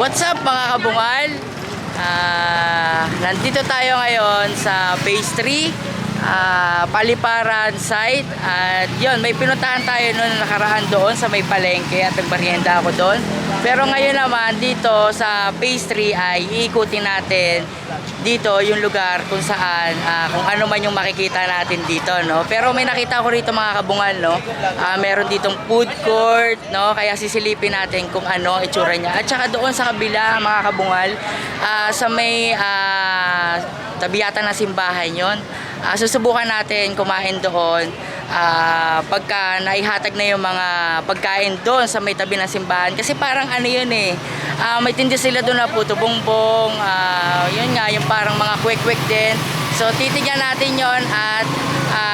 What's up mga kabungal? Nandito tayo ngayon sa Phase 3 Paliparan site. At yun, may pinuntahan tayo noon nakaraan doon sa may palengke at nagmerienda ako doon. Pero ngayon naman dito sa Phase 3 ay iikutin natin dito yung lugar kung saan kung ano man yung makikita natin dito, no. Pero may nakita ko rito mga kabungal, no. Meron ditong food court, no, kaya sisilipin natin kung ano itsura niya. At saka doon sa kabila mga kabungal, sa may tabi yata na simbahan yon, susubukan natin kumain doon pagka naihatag na yung mga pagkain doon sa may tabi ng simbahan. Kasi parang ano yun may tinda sila doon na puto bongbong, yun nga, yung parang mga kwek-kwek din. So titignan natin yon at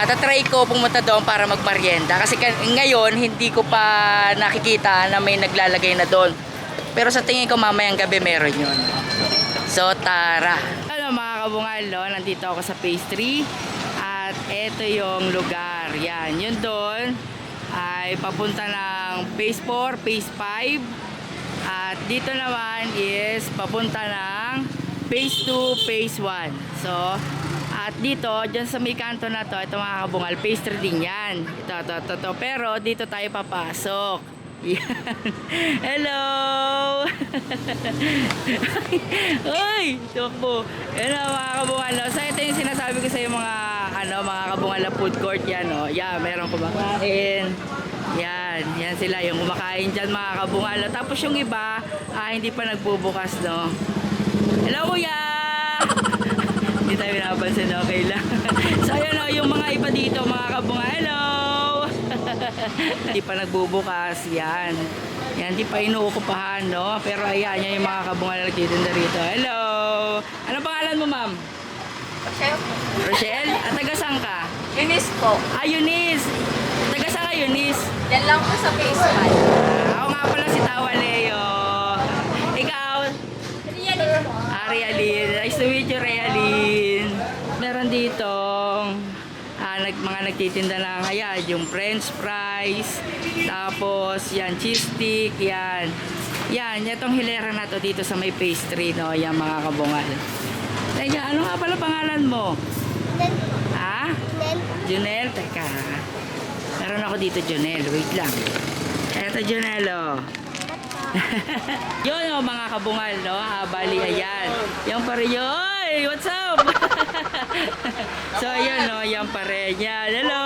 tatry ko pumunta doon para magmerienda. Kasi ngayon hindi ko pa nakikita na may naglalagay na doon. Pero sa tingin ko mamayang gabi meron yun. So tara. Hello mga kabungal, no? Nandito ako sa Phase 3 at ito yung lugar. Yan, yun doon ay papunta ng Phase 4, Phase 5. At dito naman is papunta ng Phase 2, Phase 1. So, at dito, dyan sa may kanto na to, ito mga kabungal, Phase 3 din yan. Ito. Pero dito tayo papasok. Yan. Hello! Uy! Tukbo! Yan na mga kabungal. No? So, ito yung sinasabi ko sa mga, mga kabungal na food court yan. No? Yan, meron kumakain. Yan sila yung kumakain dyan mga kabungal. Tapos yung iba, hindi pa nagbubukas, no? Hello kuya! Hindi tayo pinapansin, okay lang. So yun, no, yung mga iba dito mga kabungal, hello! Hindi pa nagbubukas, yan. Yan, hindi pa inuukupahan, no? Pero ayan, yan yung mga kabungal na nagtitinda rito. Hello! Anong pangalan mo, ma'am? Rochelle. Rochelle? At taga saan ka? Eunice po. Eunice! Taga saan ka, Eunice? Yan lang po sa Phase 5. Ako nga pala si Tawa Leo. Ikaw? Realin po. Realin. Nice to meet you, Realin. Meron dito mga nagtitinda ng ayan, yung french fries, tapos yan, cheese stick, yan. Yan, itong hilera na to dito sa may Phase 3, no? Yan mga kabungal. Teka, ano nga pala pangalan mo? Nen. Ha? Nen. Junel? Teka. Meron ako dito, Junel. Wait lang. Eto, Junel, oh. Yun, oh, mga kabungal, no? Bali, ayan. Yan pa rin yun. Oy, what's up? So, yun, no? Yan pa rin. Yan. Hello.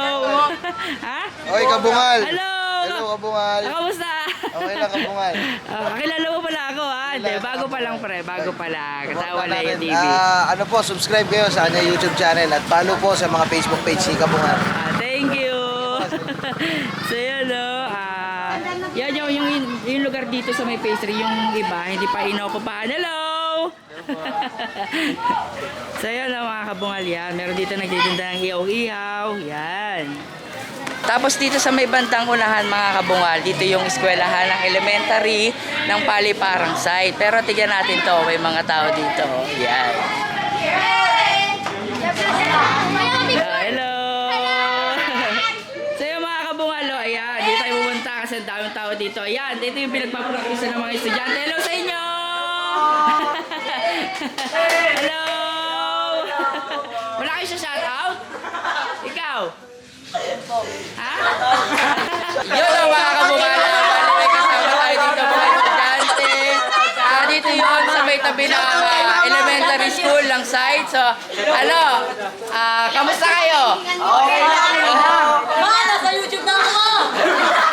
Ha? Oy, kabungal. Hello. Hello, kabungal. Kamusta? Okay lang, kabungal. Kakilala mo pala ako, ha? Hindi, bago pa lang, pre. Bago pa lang. Katawa na yung TV. Ano po, subscribe kayo sa kanya YouTube channel at follow po sa mga Facebook page ni Kabungal. Thank you. So, yun, no? Yan yung lugar dito sa may Phase 3, yung iba, hindi pa inokupahan. Hello! So yun mga kabungal, yan. Meron dito nagtitinda ng ihaw-ihaw. Yan. Tapos dito sa may bantang unahan mga kabungal, dito yung eskwelahan ng elementary ng Paliparan site. Pero tignan natin to, may mga tao dito. Yan. Hello! So yung mga kabungal, ayan, dito tayo pumunta kasi ang daming tao dito. Ayan, dito yung pinagpapractice ng mga estudyante. Hello sa inyo! Hello! Wala kayo sa shoutout? Ikaw? Ha? Yun ang mga kabungal. May kasama tayo dito mga estudyante. Dito yun sa may tabi ng elementary school ng site. So, kamusta kayo? Okay lang. Mga nasa YouTube na ako!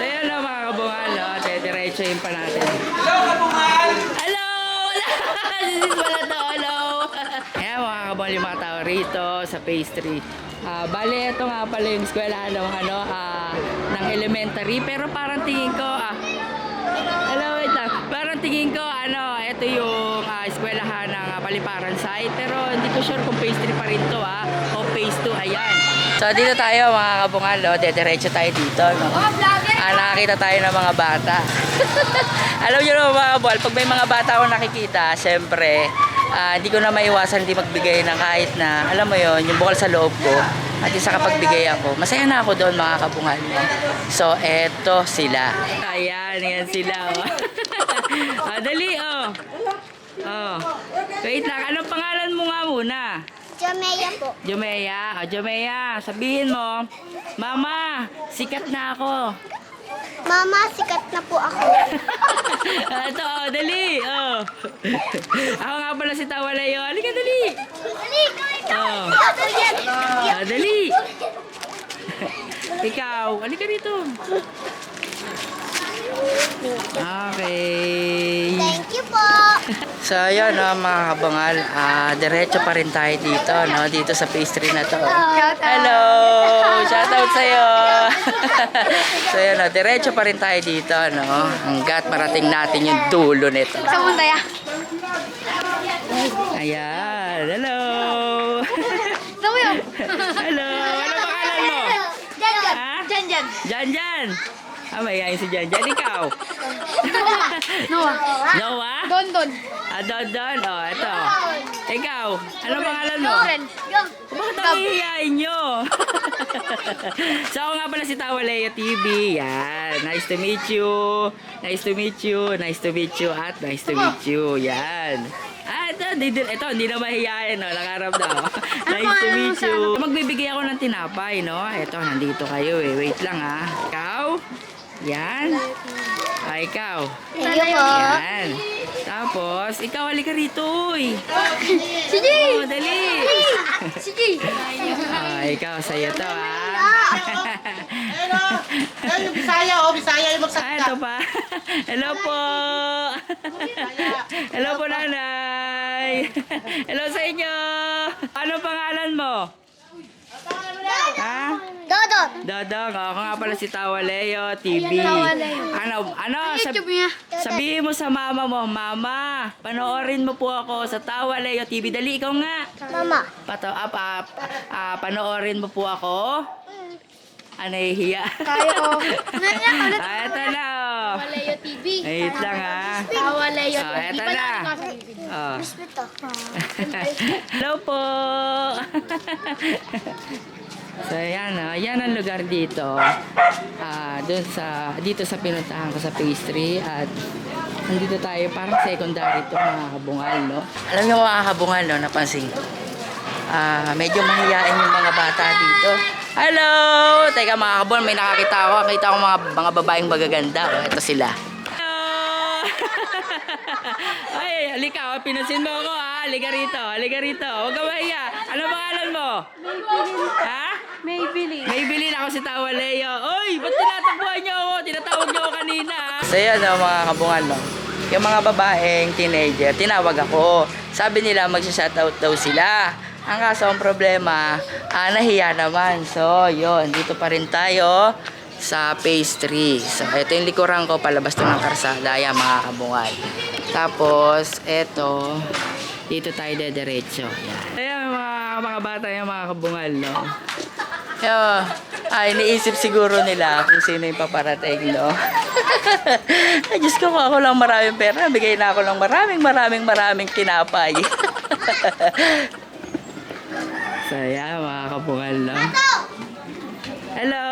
So yun lang mga kabungal, no? Diretso-in pa natin. Hello kabungal! Hello! This is pala to, hello! Ayan mga kabungal, yung mga tao rito sa Phase 3. Bale, ito nga pala yung eskwelahan ng elementary. Pero parang tingin ko, hello, wait lang. Parang tingin ko, ito yung eskwelahan ng Paliparan site. Pero hindi ko sure kung Phase 3 pa rin to, o Phase 2, ayan. So dito tayo mga kabungal, diretso tayo dito, no? Nakakita tayo ng mga bata. Alam nyo naman mga kabungal, pag may mga bata ako nakikita, siyempre, hindi ko na maiwasan hindi magbigay ng kahit na, alam mo yon, yung bukal sa loob ko. At isa kapag bigay ako, masaya na ako doon mga kabungal. No? So, eto sila. Ayan, yan sila. Oh. Dali, oh. Oh. Wait lang, anong pangalan mo nga muna? Jamea po. Jomea. O, Jomea, sabihin mo, Mama, sikat na ako. Mama, sikat na po ako. Ito, oh, dali. Oh. Ako nga pala si Tawalayo. Halika, dali. Dali, Oh. Dali. Ikaw, halika dito. Okay. Thank you po. So, ayun, mga kabangal, diretso pa rin tayo dito, no? Dito sa pastry na to. Hello! Shoutout sa'yo! So, ayun, diretso pa rin tayo dito, no? Hanggat marating natin yung dulo nito. Sa mundaya. Ayan, hello! Saan mo yun? Hello! Ano pangalan mo? Jan, Jan. Ha? Jan, Jan. Jan Jan! Mayayain si Jan Jan. Ikaw? Noah. Noah? Don, Don. Don Don. Oh, ito. Ikaw? Ano pangalan mo? Lauren. Yung. Bakit ang hihiyain nyo? So, ako nga pala si Tawaleo TV. Yan. Nice to meet you. Nice to meet you. Nice to meet you. At nice to meet you. Yan. Ito, hindi na mahihiyain, no? Nakarap na, oh. Nice to meet you. Magbibigay ako ng tinapay, no? Ito, nandito kayo, eh. Wait lang, ha? Ikaw? Yan. Ikaw. Thank you po. Yan. Tapos, ikaw, halika rito, uy. Si Jay. Oh, dali. Si Jay. Ikaw, sa'yo to, ha? Yung Bisaya, Bisaya yung Ito pa. Hello po. Hello po, nanay. Hello sa inyo. Ano pangalan mo? Ha? Dodo. Dodong, ako nga pala si Tawaleo TV. Sabihin mo sa mama mo, Mama, panoorin mo po ako sa Tawaleo TV. Dali, ikaw nga. Mama. Panoorin mo po ako. Nahihiya. Kaya ko. Ito na, oh. Tawaleo TV. Wait lang, ha. Tawaleo TV. Ito na. Oh. Ito. Hello po. So, yan, yan ang lugar dito. Dito sa pinuntahan ko sa pastry. At nandito tayo, parang secondary to, mga kabungal, no? Alam niyo, mga kabungal, no, napansin ko. Medyo mahihain yung mga bata dito. Hello! Teka, mga kabungal, may nakakita ako. Nakita ko mga babaeng magaganda. Oh, ito sila. Hello! Ay, halika, pinansin mo ako, ha? Halika rito. Huwag ka mahiya. Ano pangalan mo? Ha? Maybelline ako si Tawaleo. Oy, ba't tinatakbuhan niyo ako? Tinatawag niyo ako kanina. So yan, mga kabungal, no? Yung mga babaeng teenager, tinawag ako. Sabi nila magsha-shoutout daw sila. Ang kaso ang problema, nahiya naman. So, yun, dito pa rin tayo sa pastry. So, ito yung likuran ko, palabas to ng karsada. Yan, mga kabungal. Tapos, ito, dito tayo dediretso. Yan. Ayan, mga bata, yung mga kabungal, no? Iniisip siguro nila kung sino yung paparating, no? Ay, Diyos ko, ako lang maraming pera. Bigay na ako ng maraming tinapay. So, yan, mga kabungal, no? Hello!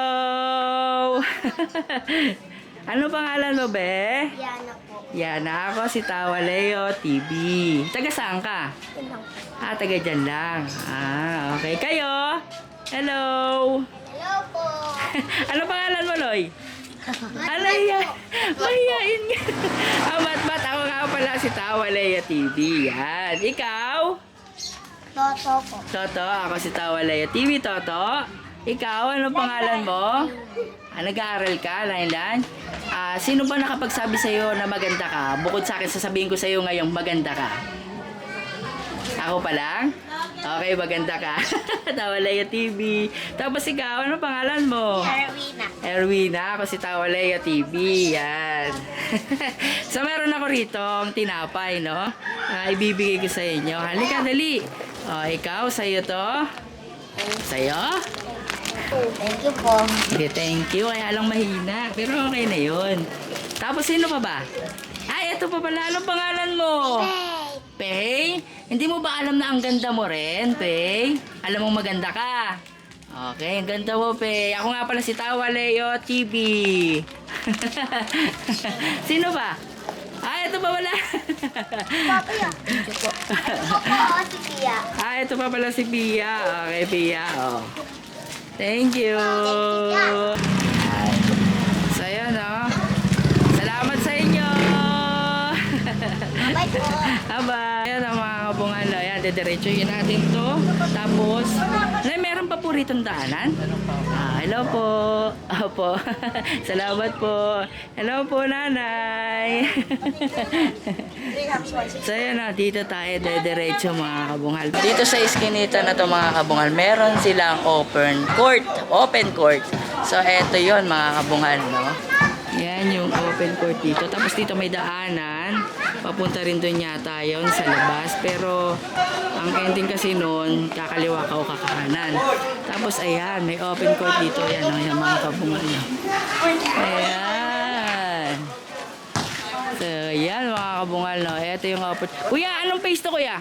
Ano pangalan mo, be? Yana po. Yana, ako si Tawaleo TV. Taga saan ka? Taga dyan lang. Okay. Kayo? Hello! Hello po. Ano pangalan mo, Loy? Mahihain nga. Mat, ako nga pala si Tawaleo TV. Yan. Ikaw? Toto po. Toto, ako si Tawaleo TV. Toto? Ikaw, ano pangalan mo? Nag-aaral ka, Lain-Lan? Sino ba nakapagsabi sa'yo na maganda ka? Bukod sa akin, sasabihin ko sa'yo ngayong maganda ka. Ako pa lang? Okay, maganda ka. Tawaleo TV. Tapos ikaw, ano pangalan mo? Erwina, ako si Tawaleo TV. Yan. So, meron ako rito ang tinapay, no? Ibibigay ko sa inyo. Halika, dali. Ikaw, sa'yo to? Sa'yo? Thank you po. Okay, thank you. Kaya lang mahina. Pero okay na yun. Tapos, sino pa ba? Ito pa pala. Anong pangalan mo? Pei? Hindi mo ba alam na ang ganda mo rin, Pei? Alam mo maganda ka? Okay, ang ganda mo, pe. Ako nga pala si Tawa Leo TV. Sino ba? Ito pa pala. Ito po si Pia. Ito pa pala si Pia. Okay, Pia. Oh. Thank you. So, yun, oh. Salamat sa inyo. Bye po. Aba, yan ang mga kabungan. Ayan, didiretsuhin natin to. Tapos, meron pa po rito daanan? Hello po. Opo. Salamat po. Hello po, nanay. So, yan na. Dito tayo didiretso mga kabungal. Dito sa iskinita na to mga kabungal, meron silang open court. Open court. So, eto yon mga kabungal, no? Yan yung open court dito. Tapos dito may daanan. Papunta rin doon yata yun sa labas. Pero ang ending kasi noon, kakaliwa ka o kakahanan. Tapos ayan, may open court dito. Yan, oh, yung mga kabungal na. Ayan. So, yan mga kabungal, no? Ito yung open. Kuya, anong page to, kuya?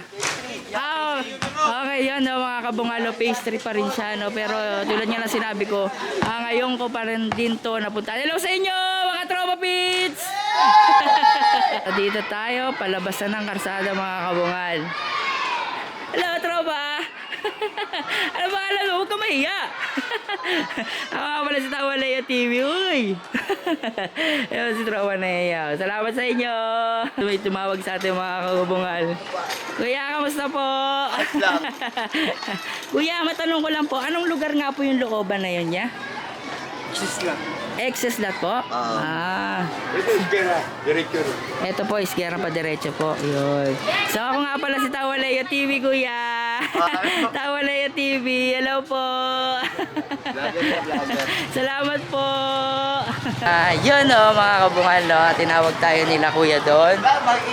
Okay, yan no, mga kabungalo, pastry pa rin siya, no? Pero tulad nga na sinabi ko, ngayon ko pa rin din to napunta. Hello sa inyo, mga tropa pits! Dito tayo, palabas na ng karsada mga kabungal. Hello, tropa! Ano ba alam mo? Huwag ka mahiya! Ako nga pala si Tawa Leo TV, uy! Ayun, si tropa na iya. Salamat sa inyo! May tumawag sa ating mga kabungal. Kuya, kamusta po? Kuya, matanong ko lang po, anong lugar nga po yung looban na yun niya? Excess lot po? Ito is Gera, diretso. Ito po, iskera pa diretso po. Yun. So ako nga pala si Tawa Leo TV, kuya. Tawa Leo TV, hello po. Salamat po. Yun o, mga kabungal, no? Tinawag tayo nila kuya doon.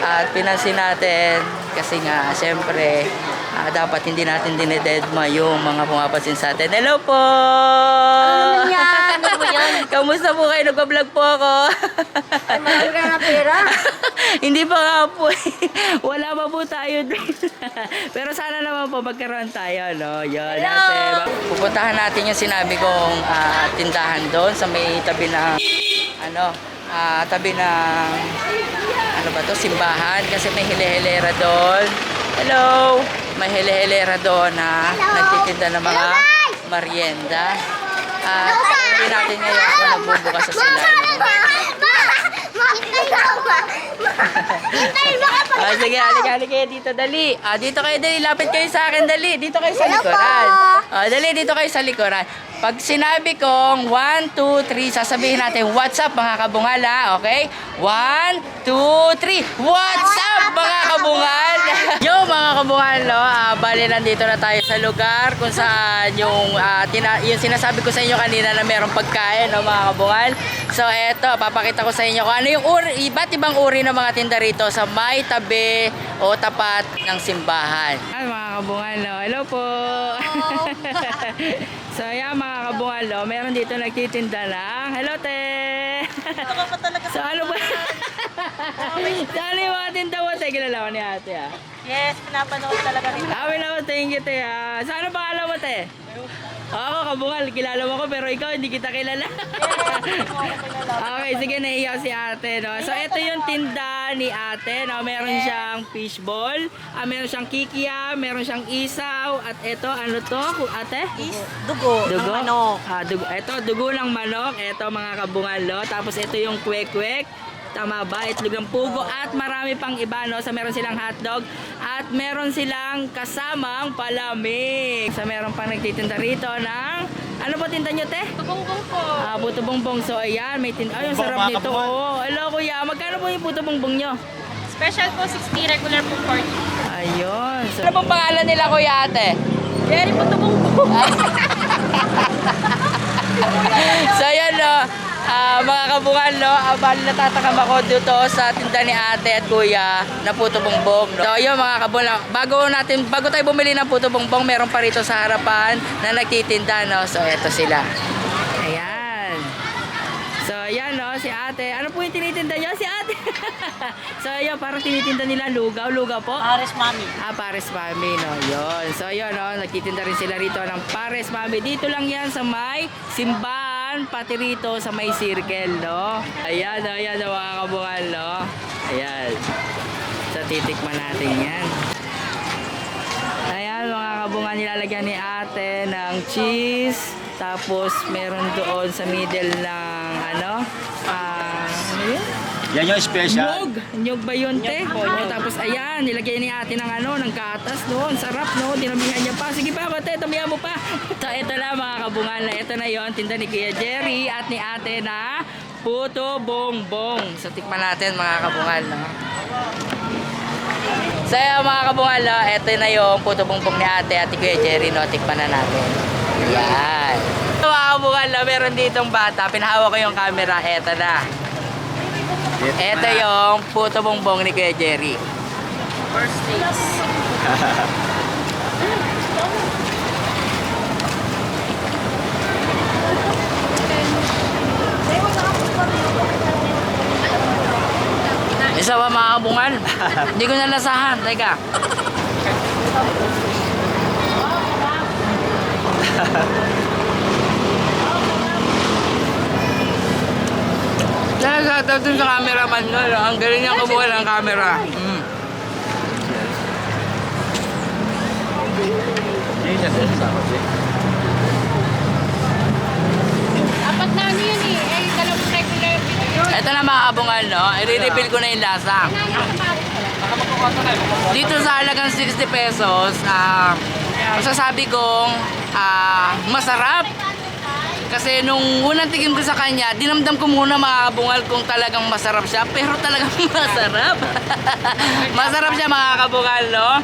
At pinansin natin, kasi nga, siyempre, dapat hindi natin dinededma yung mga pumapansin sa atin. Hello po! Ano yan? Ano po yan? Kamusta po kayo? Nagpa-vlog po ako. Ay, mahal ka na pera. Hindi pa nga po. Wala pa po tayo din. Pero sana naman po magkaroon tayo, no? Yun. Hello! Pupuntahan natin yung sinabi kong tindahan doon sa may tabi ng tabi ng ano ba to? Simbahan. Kasi may hile-hilera doon. Hello! May hile-hilera doon na nagtitinda ng mga merienda. Hindi natin ngayon kung nagbubukas sa sila. Sige, halika kayo dito, dali. Dito kayo, dali. Lapit kayo sa akin, dali. Dito kayo sa likuran. Dali, dito kayo sa likuran. Pag sinabi kong 1, 2, 3, sasabihin natin, what's up mga kabungala, okay? 1, 2, 3, what's up mga kabungal? Yo mga kabungal, no? Bali nandito na tayo sa lugar kung saan yung sinasabi ko sa inyo kanina na merong pagkain, no mga kabungal. So eto, papakita ko sa inyo kung ano yung iba't ibang uri ng mga tinda rito sa may tabi o tapat ng simbahan. Ay mga kabungal, no? Hello po! So ayan mga kabungal, no? Meron dito nagtitinda lang. Hello te! So ano ba? Saan yung mga tinda mo te? Kilala ko ni ate Yes, pinapanood talaga rin. Amin ako, thank you te Saan ang pangalan mo te? Ako kabungal, kilala mo ko pero ikaw hindi kita kilala. Okay, sige, naiiyak si ate, no? So ito yung tinda ni ate, no? Meron siyang fishball, meron siyang kikiam, meron siyang isaw, at ito, ano to, ate? Dugo. Dugo? Ng manok. Ito, dugo ng manok. Ito, mga kabungal, no? Tapos ito yung kwek-kwek. Tama ba? Itlog ng pugo at marami pang iba, no? So meron silang hotdog at meron silang kasamang palamig. So meron pang nagtitinda rito ng ano po tinda nyo, te? Tubong-bong po. Puto bongbong. So ayan, may tinda. Ay, ang sarap nito. Oh. Hello kuya, magkano po yung puto bongbong nyo? Special po 60, regular po 40. Ayun. So, ano pong pangalan nila kuya ate? Jerry po tubong-bong. So ayan, no? Mga kabungal, no? Bali natatakam ako dito sa tinda ni ate at kuya na puto bongbong, no? So yun mga kabungal, bago tayo bumili ng puto bongbong, meron pa rito sa harapan na nagtitinda, no? So eto sila. Ayan. So yan, no? Si ate. Ano po yung tinitinda niya? Si ate. So yun, parang tinitinda nila lugaw. Lugaw po? Paris Mami. Pares Mami, no? Yun. So yun, no? Nagtitinda rin sila rito ng Pares Mami. Dito lang yan sa may simbahan, pati rito sa may circle, no? Ayan, mga kabungal, no? Ayan. So titikman natin yan. Ayan, mga kabungal, nilalagyan ni ate ng cheese. Tapos meron doon sa middle ng ano yun? Yan yung special. Nyog ba yun, te? Oo, tapos ayan, nilagay ni ate ng ng gatas doon. Sarap, no? Dinamihan niya pa. Sige pa, te, damihan mo pa. So, ito na mga kabungal na. Ito na yon, tinda ni Kuya Jerry at ni ate na puto bongbong. So, tikman natin mga kabungal, no? So, ayan, mga kabungal, no? Ito na yung puto bongbong ni ate at ni Kuya Jerry, no? Tikman na natin. Ayan. So, mga kabungal, no? Meron ditong bata. Pinahawak ko yung camera. Ito na. Ito yung puto bongbong ni Kuya Jerry. First taste. Isa ba mga kabungal? Hindi ko nalasahan. Teka. Shoutout dun sa cameraman no. Ang galing niyang kumuha ng camera. Apat na ano yun eh. Eh, dalawang regular video. Ito na mga kabungal, no? I-reveal ko na yung lasa. Dito sa halagang 60 pesos, masasabi kong masarap. Kasi nung unang tigim ko sa kanya, dinamdam ko muna mga kabungal kung talagang masarap siya. Pero talagang masarap. Masarap siya mga kabungal, no?